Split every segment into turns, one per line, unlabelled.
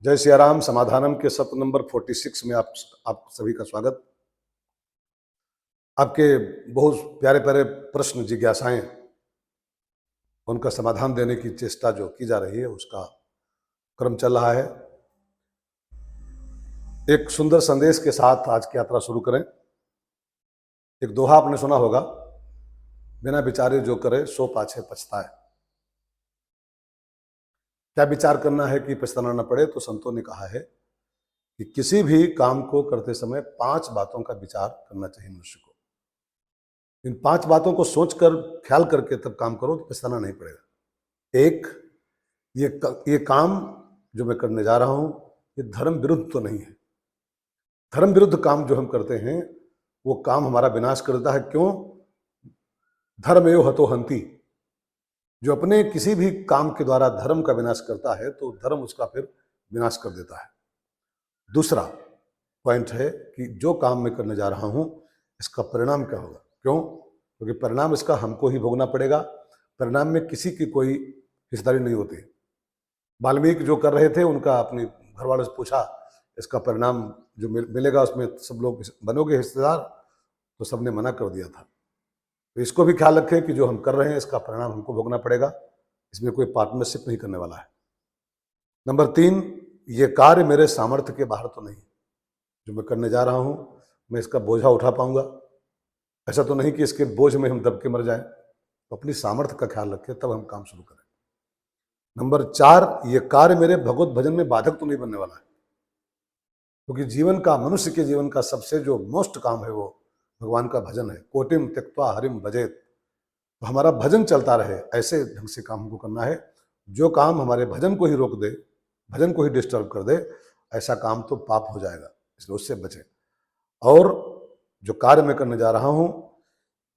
जय सियाराम। समाधानम के सत्र नंबर 46 में आप सभी का स्वागत। आपके बहुत प्यारे प्यारे प्रश्न, जिज्ञासाएं, उनका समाधान देने की चेष्टा जो की जा रही है उसका क्रम चल रहा है। एक सुंदर संदेश के साथ आज की यात्रा शुरू करें। एक दोहा आपने सुना होगा, बिना विचारे जो करे सो पाछे पछताए। क्या विचार करना है कि पछताना न पड़े? तो संतों ने कहा है कि किसी भी काम को करते समय 5 बातों का विचार करना चाहिए मनुष्य को। इन 5 बातों को सोचकर, ख्याल करके तब काम करो तो पछताना नहीं पड़ेगा। एक, ये काम जो मैं करने जा रहा हूं ये धर्म विरुद्ध तो नहीं है। धर्म विरुद्ध काम जो हम करते हैं वो काम हमारा विनाश कर देता है। क्यों? धर्मएव हतो हन्ति। जो अपने किसी भी काम के द्वारा धर्म का विनाश करता है तो धर्म उसका फिर विनाश कर देता है। दूसरा पॉइंट है कि जो काम मैं करने जा रहा हूं इसका परिणाम क्या होगा। क्यों? क्योंकि परिणाम इसका हमको ही भोगना पड़ेगा। परिणाम में किसी की कोई हिस्सेदारी नहीं होती। वाल्मीकि जो कर रहे थे उनका अपने घर वालों से पूछा, इसका परिणाम जो मिलेगा उसमें सब लोग बनोगे हिस्सेदार? तो सबने मना कर दिया था। तो इसको भी ख्याल रखें कि जो हम कर रहे हैं इसका परिणाम हमको भोगना पड़ेगा। इसमें कोई पार्टनरशिप नहीं करने वाला है। नंबर 3, ये कार्य मेरे सामर्थ्य के बाहर तो नहीं। जो मैं करने जा रहा हूं मैं इसका बोझा उठा पाऊंगा? ऐसा तो नहीं कि इसके बोझ में हम दब के मर जाएं। तो अपनी सामर्थ्य का ख्याल रखें तब हम काम शुरू करें। नंबर 4, ये कार्य मेरे भगवत भजन में बाधक तो नहीं बनने वाला है। क्योंकि जीवन का, मनुष्य के जीवन का सबसे जो मोस्ट काम है वो भगवान का भजन है। कोटिम त्यक्त्वा हरिम भजेत। तो हमारा भजन चलता रहे, ऐसे ढंग से काम हमको करना है। जो काम हमारे भजन को ही रोक दे, भजन को ही डिस्टर्ब कर दे, ऐसा काम तो पाप हो जाएगा, इसलिए उससे बचें। और जो कार्य मैं करने जा रहा हूं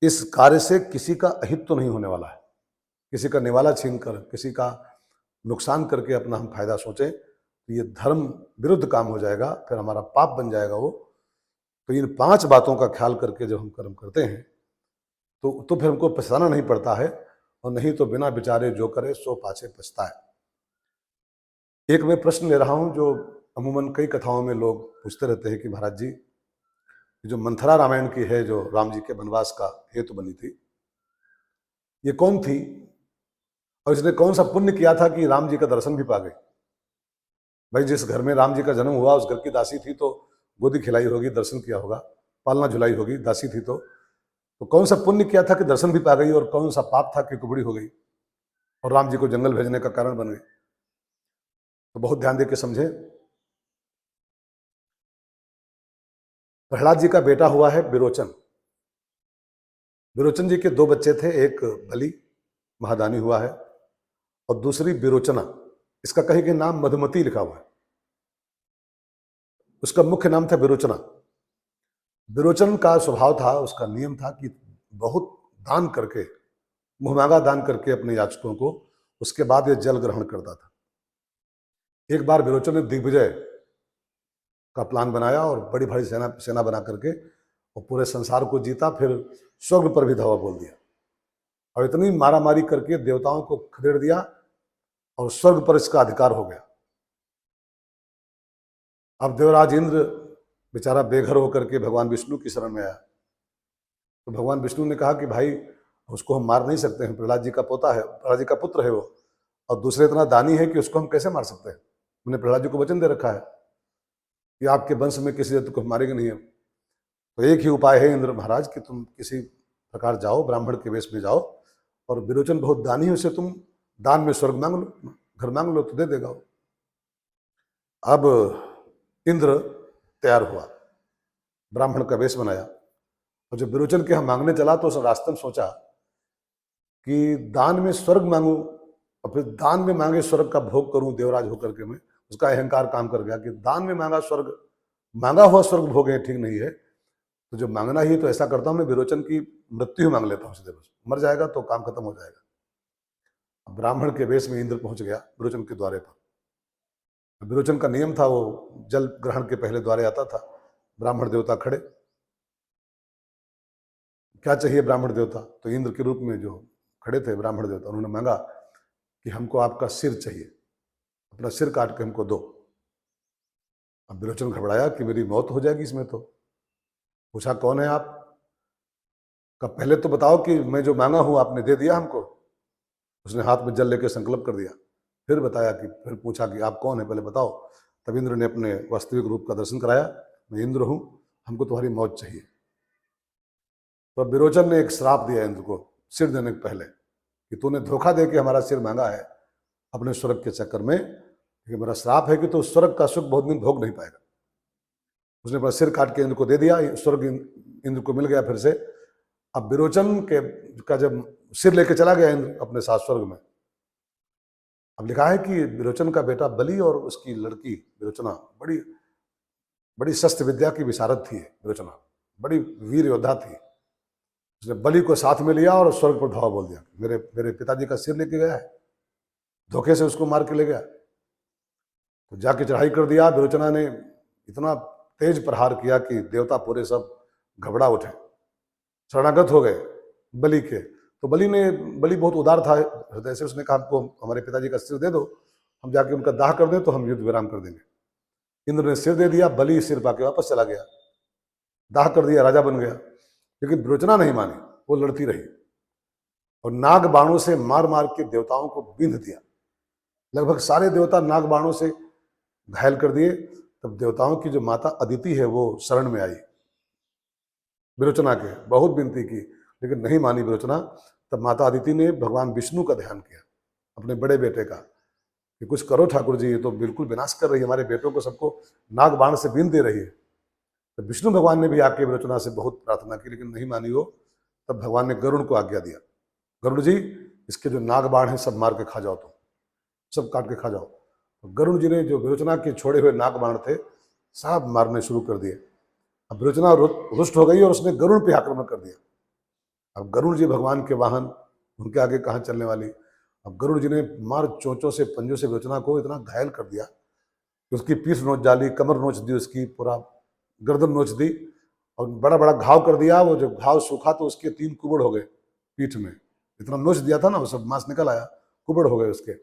इस कार्य से किसी का अहित तो नहीं होने वाला है। किसी का निवाला छीन कर, किसी का नुकसान करके अपना हम फायदा सोचें तो ये धर्म विरुद्ध काम हो जाएगा, फिर हमारा पाप बन जाएगा वो। तो इन 5 बातों का ख्याल करके जब हम कर्म करते हैं तो फिर हमको पछताना नहीं पड़ता है। और नहीं तो बिना विचारे जो करे सो पाछे पछताए। एक मैं प्रश्न ले रहा हूं जो अमूमन कई कथाओं में लोग पूछते रहते हैं कि महाराज जी, जो मंथरा रामायण की है, जो राम जी के वनवास का हेतु बनी थी, ये कौन थी और इसने कौन सा पुण्य किया था कि राम जी का दर्शन भी पा गई? भाई, जिस घर में राम जी का जन्म हुआ उस घर की दासी थी तो गोदी खिलाई होगी, दर्शन किया होगा, पालना झुलाई होगी, दासी थी तो कौन सा पुण्य किया था कि दर्शन भी पा गई, और कौन सा पाप था कि कुबड़ी हो गई और राम जी को जंगल भेजने का कारण बन गई? तो बहुत ध्यान देकर समझे। प्रहलाद जी का बेटा हुआ है विरोचन। विरोचन जी के 2 बच्चे थे, एक बलि महादानी हुआ है और दूसरी विरोचना। इसका कहीं के नाम मधुमती लिखा हुआ है। उसका मुख्य नाम था विरोचना। विरोचन का स्वभाव था, उसका नियम था कि बहुत दान करके, मुहमांगा दान करके अपने याचकों को, उसके बाद ये जल ग्रहण करता था। एक बार विरोचन ने दिग्विजय का प्लान बनाया और बड़ी भारी सेना बना करके और पूरे संसार को जीता, फिर स्वर्ग पर भी धावा बोल दिया और इतनी मारामारी करके देवताओं को खदेड़ दिया और स्वर्ग पर इसका अधिकार हो गया। अब देवराज इंद्र बेचारा बेघर होकर के भगवान विष्णु की शरण में आया। तो भगवान विष्णु ने कहा कि भाई, उसको हम मार नहीं सकते हैं, प्रहलाद जी का पोता है, प्रहलाद जी का पुत्र है वो, और दूसरे इतना दानी है कि उसको हम कैसे मार सकते हैं? हमने प्रहलाद जी को वचन दे रखा है कि आपके वंश में किसी को मारेंगे नहीं हम। तो एक ही उपाय है इंद्र महाराज कि तुम किसी प्रकार जाओ, ब्राह्मण के वेश में जाओ, और विरोचन बहुत दानी है, उसे तुम दान में स्वर्ग मांग लो, घर मांग लो तो दे देगा वो। अब इंद्र तैयार हुआ, ब्राह्मण का वेश बनाया, और जब विरोचन के यहाँ मांगने चला तो उस रास्ते में सोचा कि दान में स्वर्ग मांगू और फिर दान में मांगे स्वर्ग का भोग करूं देवराज होकर के मैं। उसका अहंकार काम कर गया कि दान में मांगा स्वर्ग, मांगा हुआ स्वर्ग भोगे, ठीक नहीं है। तो जो मांगना ही, तो ऐसा करता हूं मैं विरोचन की मृत्यु मांग लेता हूं सीधे, बस मर जाएगा तो काम खत्म हो जाएगा। ब्राह्मण के वेश में इंद्र पहुंच गया विरोचन के द्वारे पर। विरोचन का नियम था, वो जल ग्रहण के पहले द्वारे आता था। ब्राह्मण देवता खड़े, क्या चाहिए ब्राह्मण देवता? तो इंद्र के रूप में जो खड़े थे ब्राह्मण देवता, उन्होंने मांगा कि हमको आपका सिर चाहिए, अपना सिर काट के हमको दो। अब विरोचन घबराया कि मेरी मौत हो जाएगी इसमें तो। पूछा, कौन है आप? कब पहले तो बताओ कि मैं जो मांगा हूं आपने दे दिया हमको। उसने हाथ में जल लेकर संकल्प कर दिया। फिर बताया कि फिर पूछा कि आप कौन है, पहले बताओ। तब इंद्र ने अपने वास्तविक रूप का दर्शन कराया। मैं इंद्र हूं, हमको तुम्हारी मौत चाहिए। तो अब विरोचन ने एक श्राप दिया इंद्र को सिर देने के पहले कि तूने धोखा दे के हमारा सिर मांगा है अपने स्वर्ग के चक्कर में, कि मेरा श्राप है कि तो स्वर्ग का सुख बहुत दिन भोग नहीं पाएगा। उसने अपना सिर काट के इंद्र को दे दिया, स्वर्ग इंद्र को मिल गया फिर से। अब विरोचन के का जब सिर लेके चला गया इंद्र अपने साथ स्वर्ग में, अब लिखा है कि विरोचन का बेटा बलि और उसकी लड़की विरोचना बड़ी बड़ी शस्त्र विद्या की विशारद थी। विरोचना बड़ी वीर योद्धा थी। उसने बलि को साथ में लिया और स्वर्ग पर धावा बोल दिया, मेरे मेरे पिताजी का सिर लेके गया है, धोखे से उसको मार के ले गया। तो जाके चढ़ाई कर दिया। विरोचना ने इतना तेज प्रहार किया कि देवता पूरे सब घबरा उठे, शरणागत हो गए बलि के। तो बलि बहुत उदार था हृदय से। उसने कहा, हमको हमारे पिताजी का सिर दे दो, हम जाके उनका दाह कर दें तो हम युद्ध विराम कर देंगे। इंद्र ने सिर दे दिया, बलि सिर पाके वापस चला गया, दाह कर दिया, राजा बन गया। लेकिन विरोचना नहीं मानी, वो लड़ती रही और नाग बाणों से मार मार के देवताओं को बींध दिया। लगभग सारे देवता नाग बाणों से घायल कर दिए। तब देवताओं की जो माता अदिति है वो शरण में आई विरोचना के, बहुत विनती की लेकिन नहीं मानी विरोचना। तब माता अदिति ने भगवान विष्णु का ध्यान किया, अपने बड़े बेटे का, कि कुछ करो ठाकुर जी, ये तो बिल्कुल विनाश कर रही है, हमारे बेटों को सबको नाग बाण से बीन दे रही है। तो विष्णु भगवान ने भी आके विरोचना से बहुत प्रार्थना की लेकिन नहीं मानी वो। तब भगवान ने गरुड़ को आज्ञा दिया, गरुड़ जी इसके जो नाग बाण हैं सब मार के खा जाओ, तुम सब काट के खा जाओ। तो गरुड़ जी ने जो विरोचना के छोड़े हुए नाग बाण थे सब मारने शुरू कर दिए। अब विरोचना रुष्ट हो गई और उसने गरुड़ पे आक्रमण कर दिया। अब गरुड़ जी भगवान के वाहन, उनके आगे कहाँ चलने वाली। अब गरुड़ जी ने मार चोंचों से पंजों से विरोचना को इतना घायल कर दिया कि उसकी पीठ नोच डाली, कमर नोच दी, उसकी पूरा गर्दन नोच दी और बड़ा बड़ा घाव कर दिया। वो जब घाव सूखा तो उसके 3 कुबड़ हो गए पीठ में, इतना नोच दिया था ना, वो सब मांस निकल आया, कुबड़ हो गए उसके।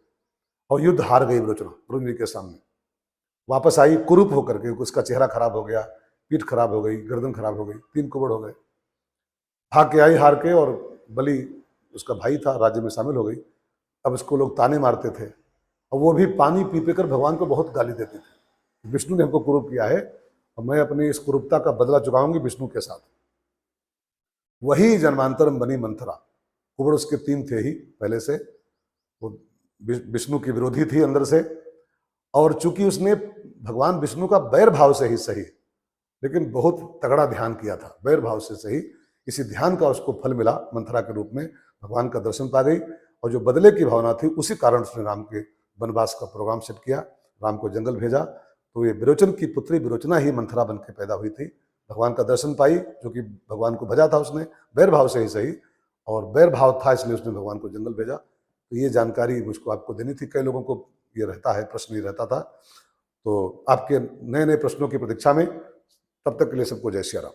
और युद्ध हार गई विरोचना वरुण जी के सामने। वापस आई कुरूप होकर के, उसका चेहरा खराब हो गया, पीठ खराब हो गई, गर्दन खराब हो गई, 3 कुबड़ हो गए। भाग के आई हार के, और बलि उसका भाई था राज्य में शामिल हो गई। अब इसको लोग ताने मारते थे और वो भी पानी पी पी कर भगवान को बहुत गाली देते थे, विष्णु ने हमको कुरूप किया है और मैं अपनी इस कुरूपता का बदला चुकाऊंगी विष्णु के साथ। वही जन्मांतरम बनी मंथरा। कुबड़ उसके 3 थे ही पहले से, वो विष्णु की विरोधी थी अंदर से। और चूंकि उसने भगवान विष्णु का बैर भाव से ही सही लेकिन बहुत तगड़ा ध्यान किया था, बैर भाव से सही, इसी ध्यान का उसको फल मिला, मंथरा के रूप में भगवान का दर्शन पा गई। और जो बदले की भावना थी उसी कारण उसने राम के वनवास का प्रोग्राम सेट किया, राम को जंगल भेजा। तो ये विरोचन की पुत्री विरोचना ही मंथरा बन के पैदा हुई थी, भगवान का दर्शन पाई, जो कि भगवान को भजा था उसने बैर भाव से ही सही, और बैर भाव था इसलिए उसने भगवान को जंगल भेजा। तो ये जानकारी मुझको आपको देनी थी, कई लोगों को ये रहता है, प्रश्न ये रहता था। तो आपके नए नए प्रश्नों की प्रतीक्षा में, तब तक के लिए सबको जय सिया राम।